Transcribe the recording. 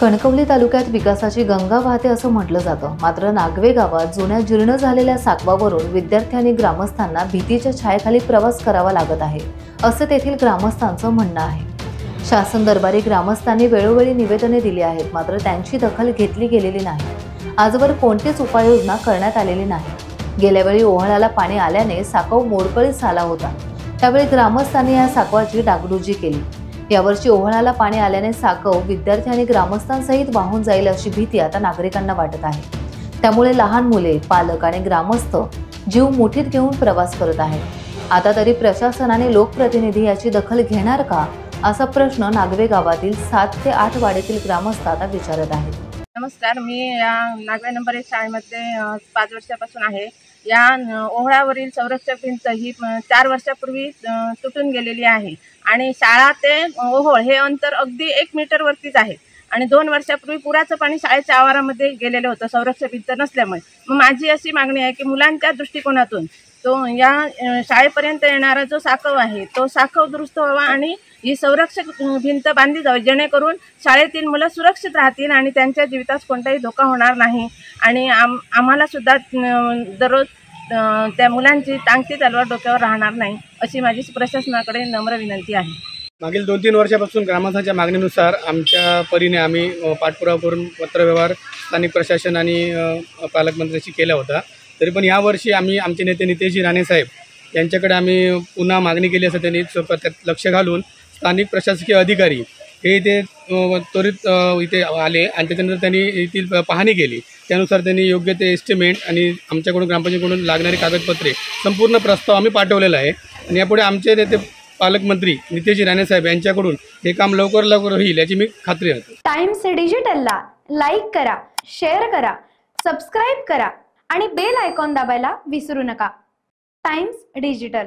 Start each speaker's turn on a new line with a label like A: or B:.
A: कणकवली तालुक्यात विकासाची गंगा वाहते असं म्हटलं जातं। मात्र नागवे गावात जुन्या जीर्ण झालेल्या साकवावरून विद्यार्थ्यांनी ग्रामस्थांना भीतीच्या छायेखाली प्रवास करावा लागत आहे, असं तेथील ग्रामस्थांचं म्हणणं आहे। शासन दरबारी ग्रामस्थांनी वेळोवेळी निवेदने दिली आहेत, मात्र त्यांची दखल घेतली गेलेली नाही। आजवर कोणतीच उपाययोजना करण्यात आलेली नाही। गेल्या वेळी ओहळाला पाणी आल्याने साकव मोडकळीस आला होता, त्यावेळी ग्रामस्थांनी या साकवाची डागडुजी केली। यावर्षी ओहळाला पाणी आल्याने साकव विद्यार्थी आणि ग्रामस्थांसहित वाहून जाईल अशी भीती आता नागरिकांना वाटत आहे। त्यामुळे लहान मुले, पालक आणि ग्रामस्थ जीव मुठीत घेऊन प्रवास करत आहेत। आता तरी प्रशासनाने लोकप्रतिनिधी याची दखल घेणार का, असा प्रश्न नागवे गावातील 7 ते 8 वाडीतील ग्रामस्थ आता विचारत आहेत।
B: नमस्कार, मी या नागवे नंबर 1 शाळेमध्ये 5 वर्षापासून आहे। या ओहळावरील संरक्षक भिंत ही 4 वर्षापूर्वी तुटून गेलेली आहे आणि शाळा ते ओहोळ हे अंतर अगदी 1 मीटर वरतीच आहे आणि 2 वर्षापूर्वी पुराचं पाणी शाळेच्या आवारामध्ये गेलेलं होतं संरक्षक भिंत नसल्यामुळे। मग माझी अशी मागणी आहे की मुलांच्या दृष्टिकोनातून तो या शाळेपर्यंत येणारा जो साकव आहे तो साकव दुरुस्त व्हावा आणि ही संरक्षक भिंत बांधली जावी, जेणेकरून शाळेतील मुलं सुरक्षित राहतील आणि त्यांच्या जीवितास कोणताही धोका होणार नाही आणि आम्हाला सुद्धा दररोज त्या मुलांची टांगती तलवार डोक्यावर राहणार नाही, अशी माझी प्रशासनाकडे नम्र विनंती आहे।
C: मागील 2-3 वर्षापासून ग्रामस्थांच्या मागणीनुसार आमच्या परीने आम्ही पाठपुरावा करून पत्रव्यवहार स्थानिक प्रशासन आणि पालकमंत्र्यांशी केला होता। तरी पण यावर्षी आम्ही आमचे नेते नितेशजी राणे साहेब यांच्याकडे आम्ही पुन्हा मागणी केली असं त्यांनी त्यात लक्ष घालून स्थानिक प्रशासकीय अधिकारी हे इथे त्वरित इथे आले आणि त्याच्यानंतर त्यांनी येथील पाहणी केली। त्यानुसार त्यांनी योग्य ते एस्टिमेट आणि आमच्याकडून ग्रामपंचायतीकडून लागणारी कागदपत्रे संपूर्ण प्रस्ताव आम्ही पाठवलेला आहे आणि यापुढे आमचे नेते पालकमंत्री नितेशजी राणे साहेब यांच्याकडून हे काम लवकर होईल याची मी खात्री आहे।
D: टाइम्स डिजिटलला लाईक करा, शेअर करा, सबस्क्राइब करा आणि बेल आयकॉन दाबायला विसरू नका। Times digital.